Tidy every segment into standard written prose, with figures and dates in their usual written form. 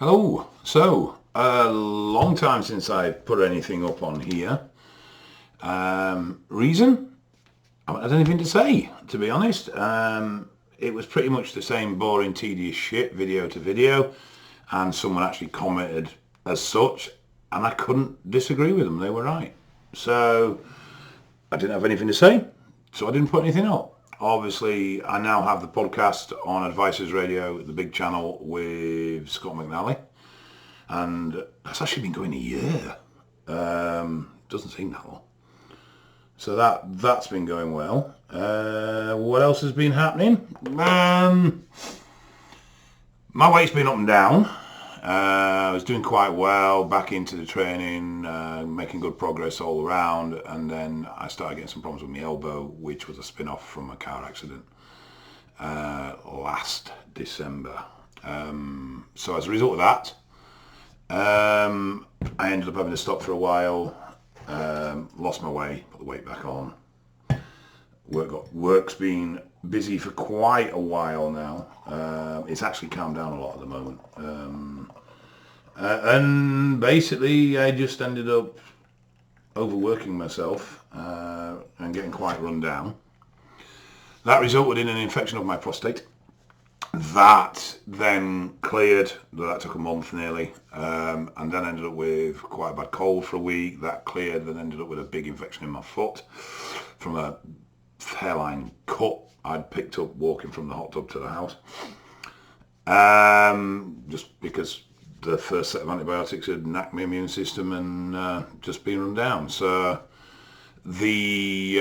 Hello. So, a long time since I put anything up on here. Reason? I haven't had anything to say, to be honest. It was pretty much the same boring, tedious shit, video to video, and someone actually commented as such, and I couldn't disagree with them. They were right. So, I didn't have anything to say, so I didn't put anything up. Obviously, I now have the podcast on Advices Radio, the big channel with Scott McNally. And that's actually been going a year. Doesn't seem that long. So that's been going well. What else has been happening? My weight's been up and down. I was doing quite well, back into the training, making good progress all around, and then I started getting some problems with my elbow, which was a spin-off from a car accident last December. So as a result of that, I ended up having to stop for a while, lost my way, put the weight back on. Work's been busy for quite a while now. It's actually calmed down a lot at the moment. And basically I just ended up overworking myself and getting quite run down. That resulted in an infection of my prostate. That then cleared. That took a month nearly, and then ended up with quite a bad cold for a week. That cleared, then ended up with a big infection in my foot from a hairline cut I'd picked up walking from the hot tub to the house. Just because the first set of antibiotics had knocked my immune system and just been run down. So the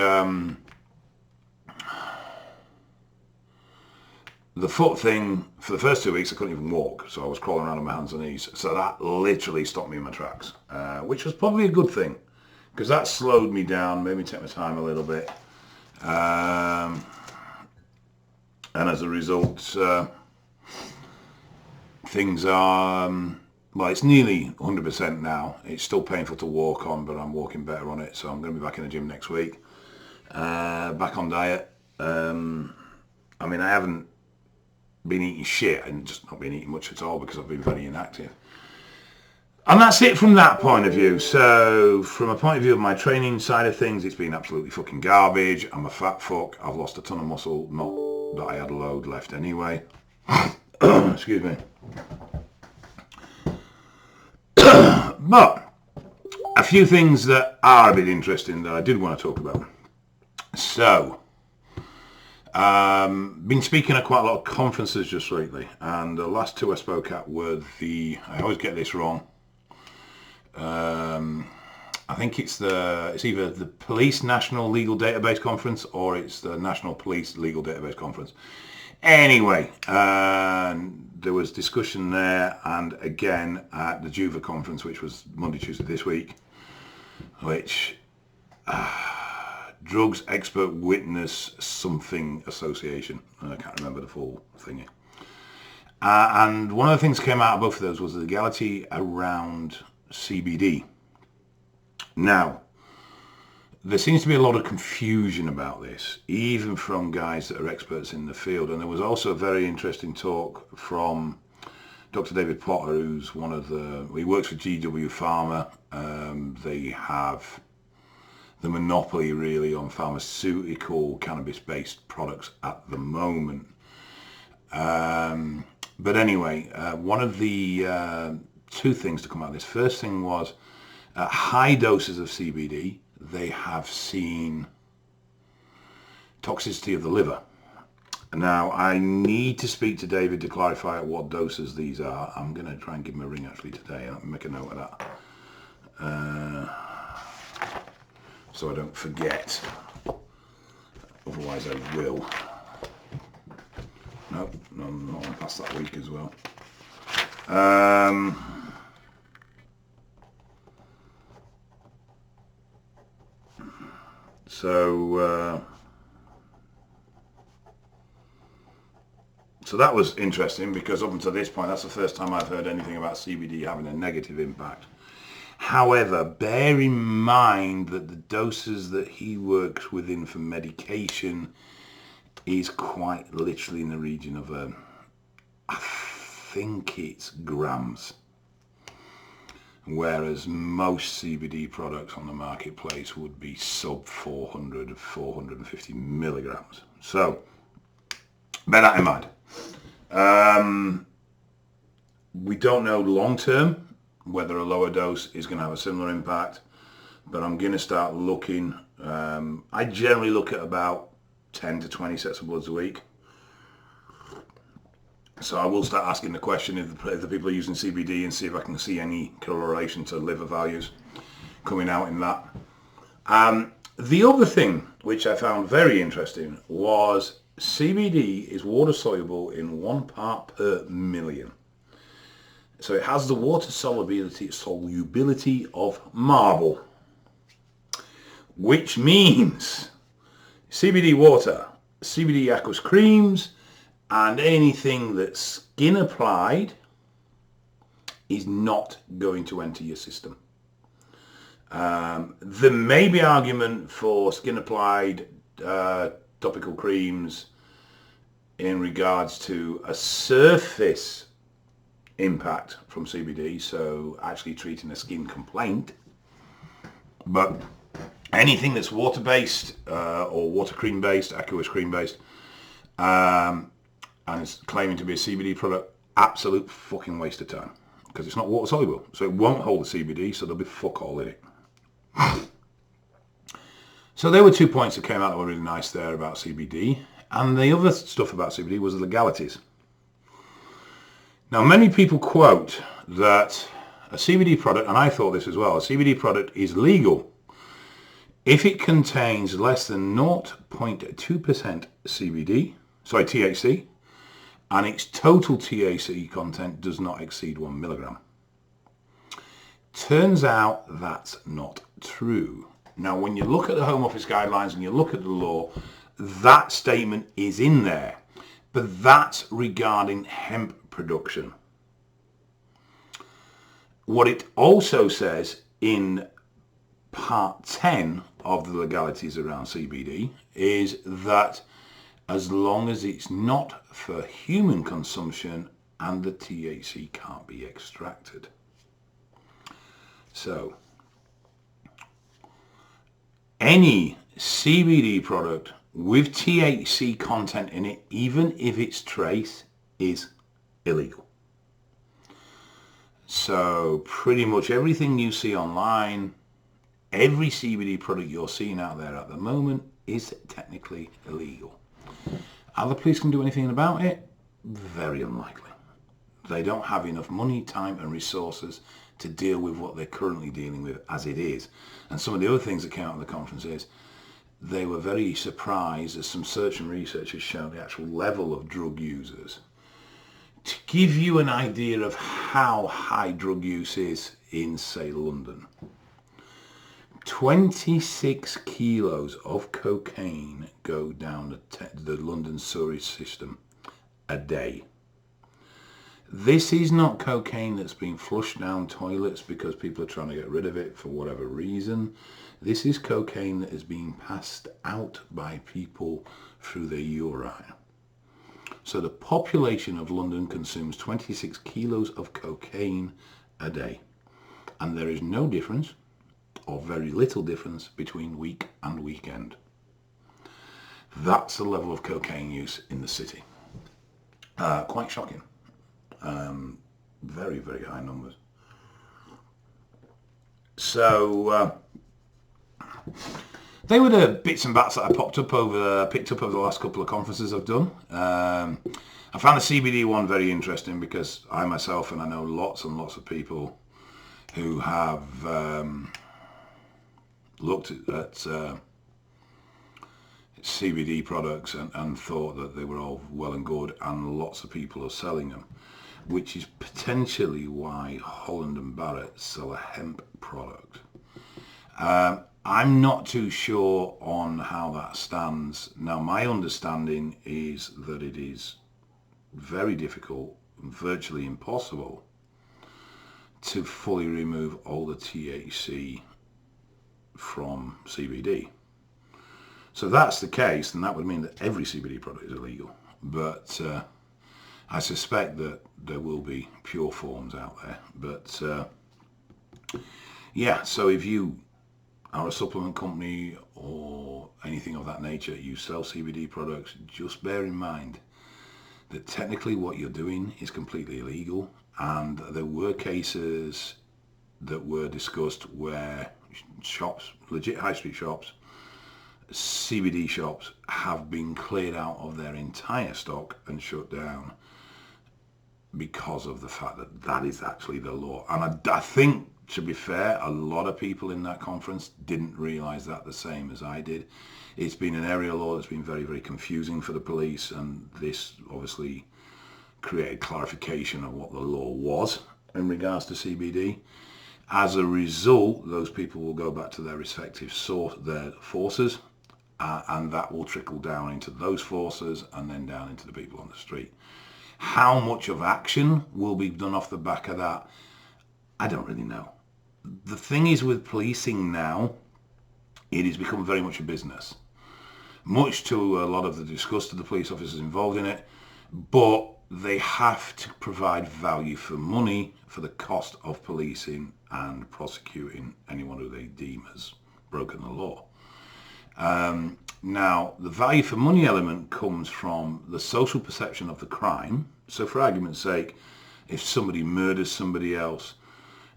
foot thing, for the first 2 weeks I couldn't even walk, so I was crawling around on my hands and knees. So that literally stopped me in my tracks, which was probably a good thing, because that slowed me down, made me take my time a little bit. And as a result, things are, well, it's nearly 100% now. It's still painful to walk on, but I'm walking better on it, so I'm going to be back in the gym next week. Back on diet. I mean, I haven't been eating shit and just not been eating much at all because I've been very inactive. And that's it from that point of view. So from a point of view of my training side of things, it's been absolutely fucking garbage. I'm a fat fuck. I've lost a ton of muscle, not that I had a load left anyway. Excuse me. But a few things that are a bit interesting that I did want to talk about. So, been speaking at quite a lot of conferences just lately, and the last two I spoke at were I always get this wrong. I think it's either the Police National Legal Database Conference or it's the National Police Legal Database Conference. Anyway, there was discussion there, and again at the Juva conference, which was Monday, Tuesday this week, which Drugs Expert Witness something association. I can't remember the full thingy. And one of the things that came out of both of those was the legality around CBD. Now, there seems to be a lot of confusion about this, even from guys that are experts in the field. And there was also a very interesting talk from Dr. David Potter, who's he works for GW Pharma. They have the monopoly really on pharmaceutical cannabis-based products at the moment. But anyway, one of the two things to come out of this. First thing was at high doses of CBD, they have seen toxicity of the liver. Now, I need to speak to David to clarify at what doses these are. I'm going to try and give him a ring actually today. Let me make a note of that. So I don't forget. Otherwise I will. Nope, no, I'm not past that week as well. So that was interesting, because up until this point, that's the first time I've heard anything about CBD having a negative impact. However, bear in mind that the doses that he works within for medication is quite literally in the region of I think it's grams, whereas most CBD products on the marketplace would be sub 400, 450 milligrams. So bear that in mind. We don't know long term whether a lower dose is going to have a similar impact, but I'm going to start looking. I generally look at about 10 to 20 sets of bloods a week. So I will start asking the question if the people are using CBD and see if I can see any correlation to liver values coming out in that. The other thing which I found very interesting was CBD is water soluble in 1 part per million. So it has the water solubility of marble, which means CBD water, CBD aqueous creams, and anything that's skin applied is not going to enter your system. There may be argument for skin applied topical creams in regards to a surface impact from CBD, so actually treating a skin complaint. But anything that's water-based or water cream-based, aqueous cream-based, and it's claiming to be a CBD product, absolute fucking waste of time, because it's not water soluble, so it won't hold the CBD, so there'll be fuck all in it. So there were 2 points that came out that were really nice there about CBD, and the other stuff about CBD was the legalities. Now, many people quote that a CBD product, and I thought this as well, a CBD product is legal if it contains less than 0.2% THC, and its total THC content does not exceed 1 milligram. Turns out that's not true. Now, when you look at the Home Office guidelines and you look at the law, that statement is in there, but that's regarding hemp production. What it also says in part 10 of the legalities around CBD is that as long as it's not for human consumption and the THC can't be extracted. So, any CBD product with THC content in it, even if it's trace, is illegal. So pretty much everything you see online, every CBD product you're seeing out there at the moment is technically illegal. Are the police going to do anything about it? Very unlikely. They don't have enough money, time and resources to deal with what they're currently dealing with as it is. And some of the other things that came out of the conference is they were very surprised as some search and research has shown the actual level of drug users. To give you an idea of how high drug use is in, say, London, 26 kilos of cocaine go down the London sewerage system a day. This is not cocaine that's being flushed down toilets because people are trying to get rid of it for whatever reason. This is cocaine that is being passed out by people through their urine. So the population of London consumes 26 kilos of cocaine a day. And there is no difference, or very little difference, between week and weekend. That's the level of cocaine use in the city. Quite shocking. Very, very high numbers. So they were the bits and bats that I picked up over the last couple of conferences I've done. I found the CBD one very interesting because I myself, and I know lots and lots of people who have looked at CBD products and thought that they were all well and good, and lots of people are selling them, which is potentially why Holland and Barrett sell a hemp product. I'm not too sure on how that stands. Now, my understanding is that it is very difficult, virtually impossible, to fully remove all the THC from CBD. So if that's the case, then that would mean that every CBD product is illegal. But I suspect that there will be pure forms out there, but yeah, so if you are a supplement company or anything of that nature, you sell CBD products, just bear in mind that technically what you're doing is completely illegal, and there were cases that were discussed where shops, legit high street shops, CBD shops, have been cleared out of their entire stock and shut down because of the fact that that is actually the law. And I think, to be fair, a lot of people in that conference didn't realise that the same as I did. It's been an area law that's been very, very confusing for the police, and this obviously created clarification of what the law was in regards to CBD. As a result, those people will go back to their respective their forces, and that will trickle down into those forces and then down into the people on the street. How much of action will be done off the back of that, I don't really know. The thing is with policing now, it has become very much a business, much to a lot of the disgust of the police officers involved in it, but they have to provide value for money for the cost of policing and prosecuting anyone who they deem has broken the law. Now, the value for money element comes from the social perception of the crime. So for argument's sake, if somebody murders somebody else,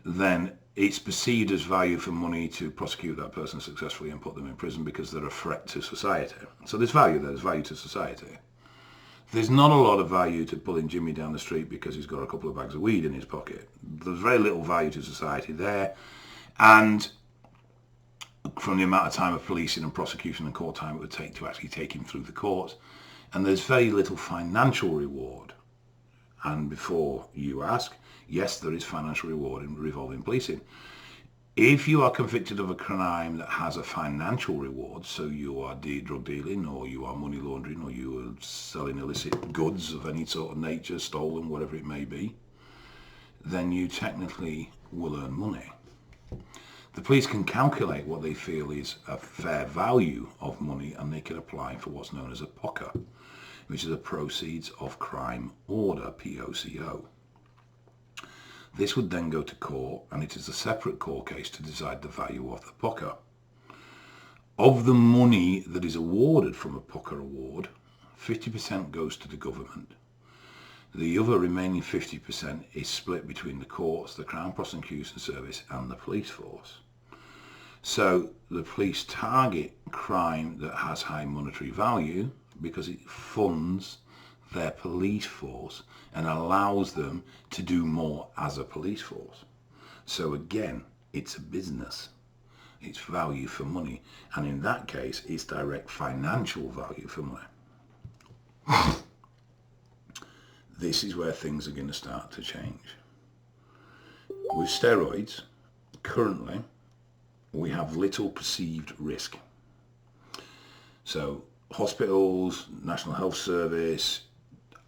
then it's perceived as value for money to prosecute that person successfully and put them in prison because they're a threat to society. So there's value there, there's value to society. There's not a lot of value to pulling Jimmy down the street because he's got a couple of bags of weed in his pocket. There's very little value to society there. And from the amount of time of policing and prosecution and court time it would take to actually take him through the court. And there's very little financial reward. And before you ask, yes, there is financial reward involving policing. If you are convicted of a crime that has a financial reward, so you are drug dealing, or you are money laundering, or you are selling illicit goods of any sort of nature, stolen, whatever it may be, then you technically will earn money. The police can calculate what they feel is a fair value of money, and they can apply for what's known as a POCA, which is a Proceeds of Crime Order, POCO. This would then go to court, and it is a separate court case to decide the value of the POCA. Of the money that is awarded from a POCA award, 50% goes to the government. The other remaining 50% is split between the courts, the Crown Prosecution Service, and the police force. So the police target crime that has high monetary value because it funds their police force and allows them to do more as a police force. So again, it's a business. It's value for money. And in that case, it's direct financial value for money. This is where things are going to start to change. With steroids, currently, we have little perceived risk. So hospitals, National Health Service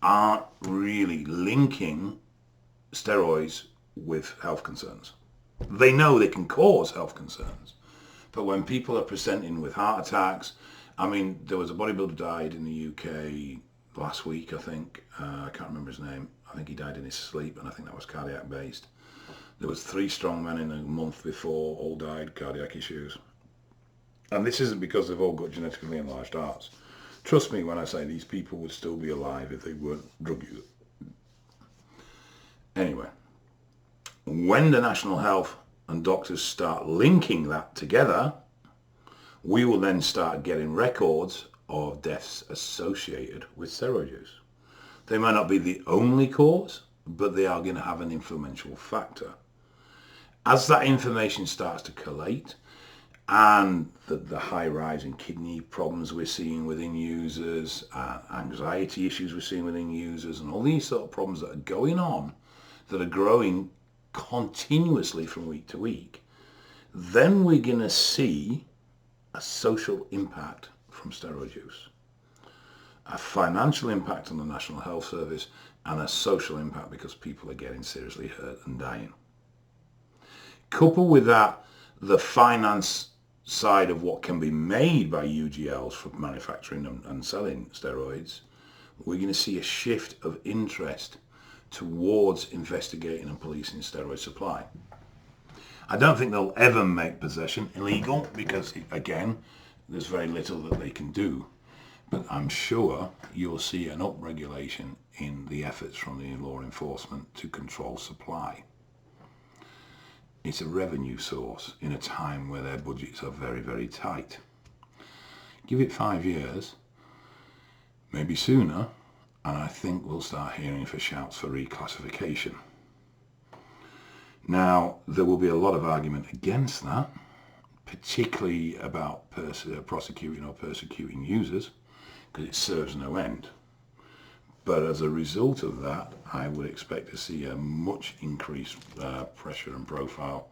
aren't really linking steroids with health concerns. They know they can cause health concerns. But when people are presenting with heart attacks, I mean, there was a bodybuilder died in the UK last week, I think. I can't remember his name. I think he died in his sleep, and I think that was cardiac based. There was 3 strong men in a month before, all died, cardiac issues. And this isn't because they've all got genetically enlarged hearts. Trust me when I say these people would still be alive if they weren't drug users. Anyway, when the National Health and doctors start linking that together, we will then start getting records of deaths associated with steroid use. They might not be the only cause, but they are going to have an influential factor. As that information starts to collate, and the high rise in kidney problems we're seeing within users, anxiety issues we're seeing within users, and all these sort of problems that are going on, that are growing continuously from week to week, then we're going to see a social impact from steroid use, a financial impact on the National Health Service, and a social impact because people are getting seriously hurt and dying. Couple with that, the finance side of what can be made by UGLs for manufacturing and selling steroids, we're going to see a shift of interest towards investigating and policing steroid supply. I don't think they'll ever make possession illegal because, again, there's very little that they can do. But I'm sure you'll see an up-regulation in the efforts from the law enforcement to control supply. It's a revenue source in a time where their budgets are very, very tight. Give it 5 years, maybe sooner, and I think we'll start hearing for shouts for reclassification. Now, there will be a lot of argument against that, particularly about prosecuting or persecuting users, because it serves no end. But as a result of that, I would expect to see a much increased pressure and profile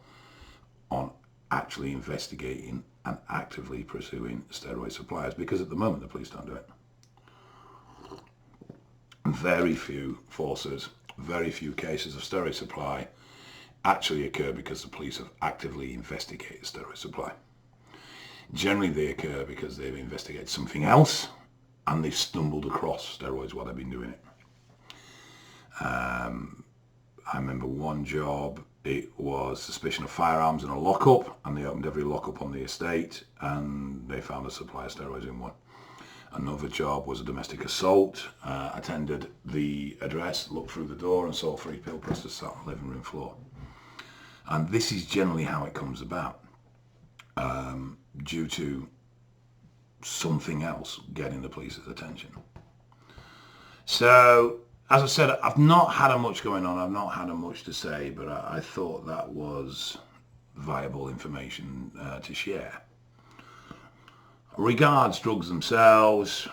on actually investigating and actively pursuing steroid suppliers, because at the moment the police don't do it. Very few forces, very few cases of steroid supply actually occur because the police have actively investigated steroid supply. Generally they occur because they've investigated something else and they've stumbled across steroids while they've been doing it. I remember one job, it was suspicion of firearms in a lockup, and they opened every lockup on the estate and they found a supply of steroids in one. Another job was a domestic assault. Attended the address, looked through the door and saw 3 pill presses sat on the living room floor. And this is generally how it comes about, due to something else getting the police's attention. So, as I said, I've not had much going on, I've not had much to say, but I thought that was viable information to share. Regards drugs themselves,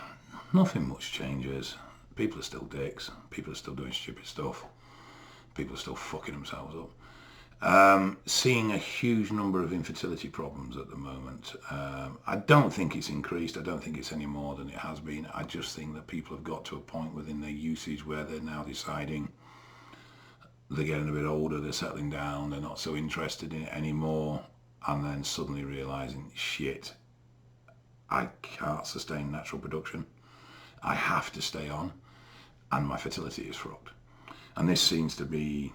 nothing much changes. People are still dicks, people are still doing stupid stuff, people are still fucking themselves up. Seeing a huge number of infertility problems at the moment. I don't think it's increased. I don't think it's any more than it has been. I just think that people have got to a point within their usage where they're now deciding they're getting a bit older, they're settling down, they're not so interested in it anymore, and then suddenly realising, shit, I can't sustain natural production. I have to stay on, and my fertility is fucked. And this seems to be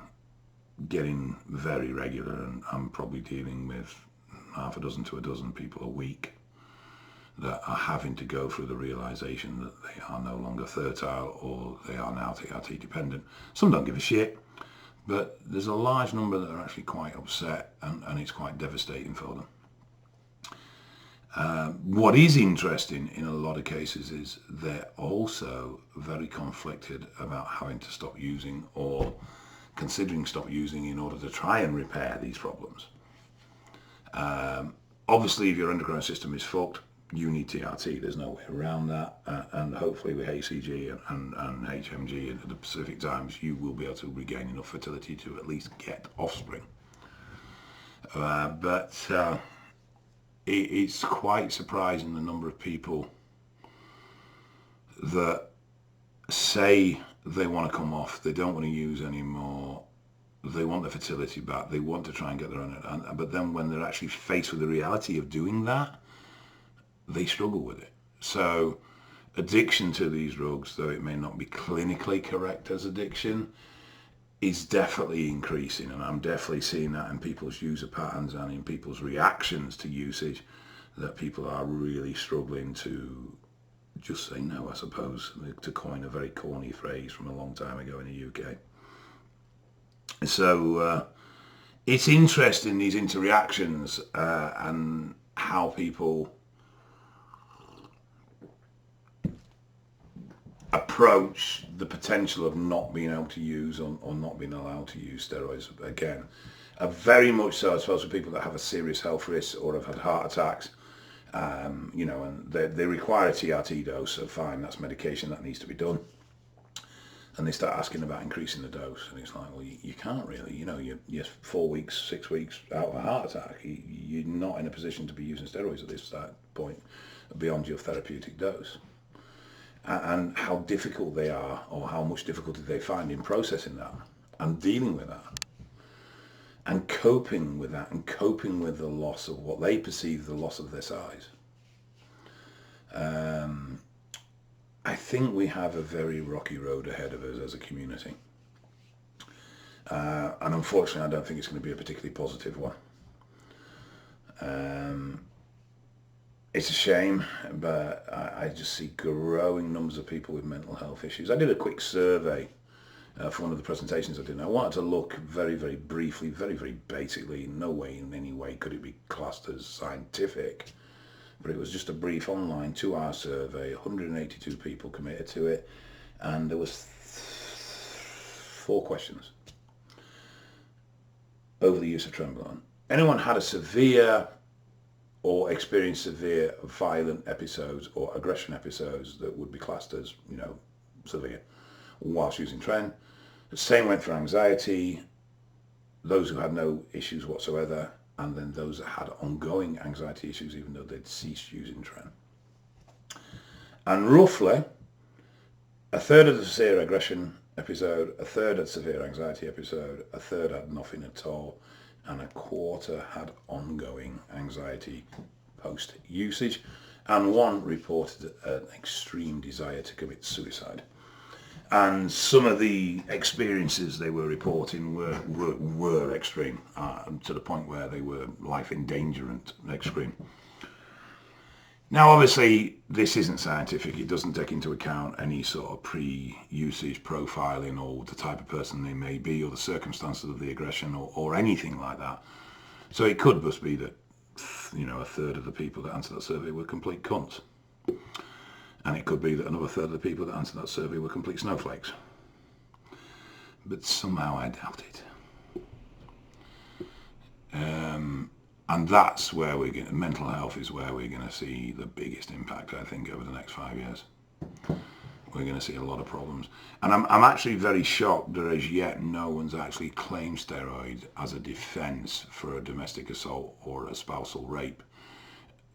getting very regular, and I'm probably dealing with half a dozen to a dozen people a week that are having to go through the realisation that they are no longer fertile or they are now TRT dependent. Some don't give a shit, but there's a large number that are actually quite upset, and it's quite devastating for them. What is interesting in a lot of cases is they're also very conflicted about having to stop using or considering stop using in order to try and repair these problems. Obviously, if your endocrine system is fucked, you need TRT. There's no way around that. And hopefully with HCG and HMG at the specific times, you will be able to regain enough fertility to at least get offspring. It's quite surprising the number of people that say they want to come off, they don't want to use anymore, they want their fertility back, they want to try and get their own, but then when they're actually faced with the reality of doing that, they struggle with it. So addiction to these drugs, though it may not be clinically correct as addiction, is definitely increasing, and I'm definitely seeing that in people's user patterns and in people's reactions to usage, that people are really struggling to just say no, I suppose, to coin a very corny phrase from a long time ago in the UK. So it's interesting, these interactions and how people approach the potential of not being able to use or not being allowed to use steroids again. Very much so, I suppose, for people that have a serious health risk or have had heart attacks, you know, and they require a TRT dose, so fine, that's medication that needs to be done. And they start asking about increasing the dose, and it's like, well, you can't really, you know, you're 4 weeks, 6 weeks out of a heart attack. You're not in a position to be using steroids at this point beyond your therapeutic dose. And how difficult they are, or how much difficulty they find in processing that and dealing with that and coping with that and coping with the loss of what they perceive the loss of their size. I think we have a very rocky road ahead of us as a community. And unfortunately, I don't think it's going to be a particularly positive one. It's a shame, but I just see growing numbers of people with mental health issues. I did a quick survey for one of the presentations I did. I wanted to look very, very briefly, very, very basically, in no way, in any way could it be classed as scientific, but it was just a brief online 2-hour survey, 182 people committed to it, and there was 4 questions over the use of Trenbolone. Anyone had a severe or experienced severe violent episodes or aggression episodes that would be classed as, severe whilst using Tren. The same went for anxiety, those who had no issues whatsoever, and then those that had ongoing anxiety issues even though they'd ceased using Tren. And roughly a third of the severe aggression episode, a third had severe anxiety episode, a third had nothing at all, and a quarter had ongoing anxiety post-usage, and one reported an extreme desire to commit suicide. And some of the experiences they were reporting were extreme, to the point where they were life-endangerment extreme. Now, obviously, this isn't scientific. It doesn't take into account any sort of pre-usage profiling or the type of person they may be or the circumstances of the aggression or anything like that. So it could just be that, a third of the people that answered that survey were complete cunts. And it could be that another third of the people that answered that survey were complete snowflakes. But somehow I doubt it. And that's where mental health is where we're going to see the biggest impact, I think, over the next 5 years. We're going to see a lot of problems. And I'm actually very shocked that as yet no one's actually claimed steroid as a defence for a domestic assault or a spousal rape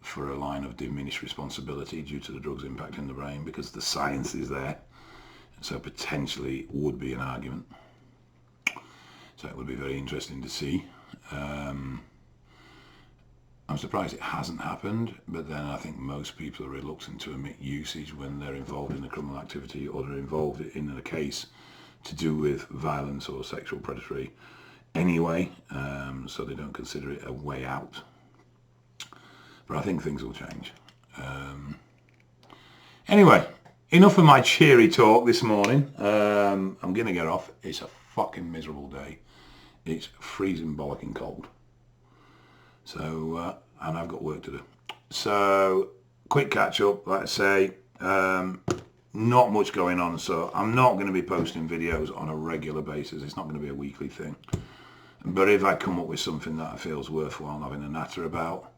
for a line of diminished responsibility due to the drug's impact in the brain, because the science is there. So potentially it would be an argument. So it would be very interesting to see. I'm surprised it hasn't happened, but then I think most people are reluctant to admit usage when they're involved in a criminal activity or they're involved in a case to do with violence or sexual predatory anyway, so they don't consider it a way out. But I think things will change. Anyway, enough of my cheery talk this morning. I'm going to get off. It's a fucking miserable day. It's freezing bollocking cold. So, and I've got work to do. So, quick catch up, like I say, not much going on, so I'm not going to be posting videos on a regular basis. It's not going to be a weekly thing. But if I come up with something that I feel is worthwhile having a natter about,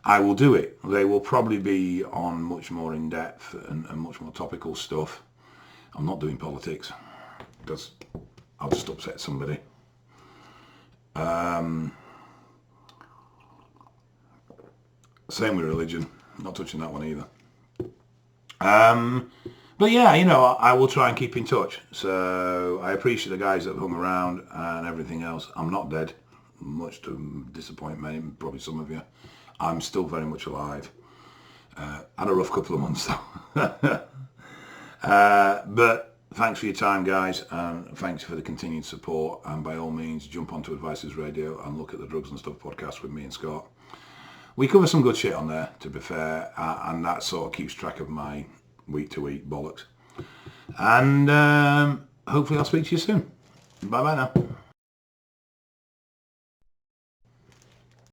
I will do it. They will probably be on much more in-depth and much more topical stuff. I'm not doing politics, because I'll just upset somebody. Same with religion, not touching that one either. But yeah, I will try and keep in touch. So I appreciate the guys that have hung around and everything else. I'm not dead, much to disappoint many, probably some of you. I'm still very much alive. Had a rough couple of months though. But thanks for your time, guys, and thanks for the continued support. And by all means, jump onto Advices Radio and look at the Drugs and Stuff podcast with me and Scott. We cover some good shit on there, to be fair, and that sort of keeps track of my week-to-week bollocks. And hopefully I'll speak to you soon. Bye-bye now.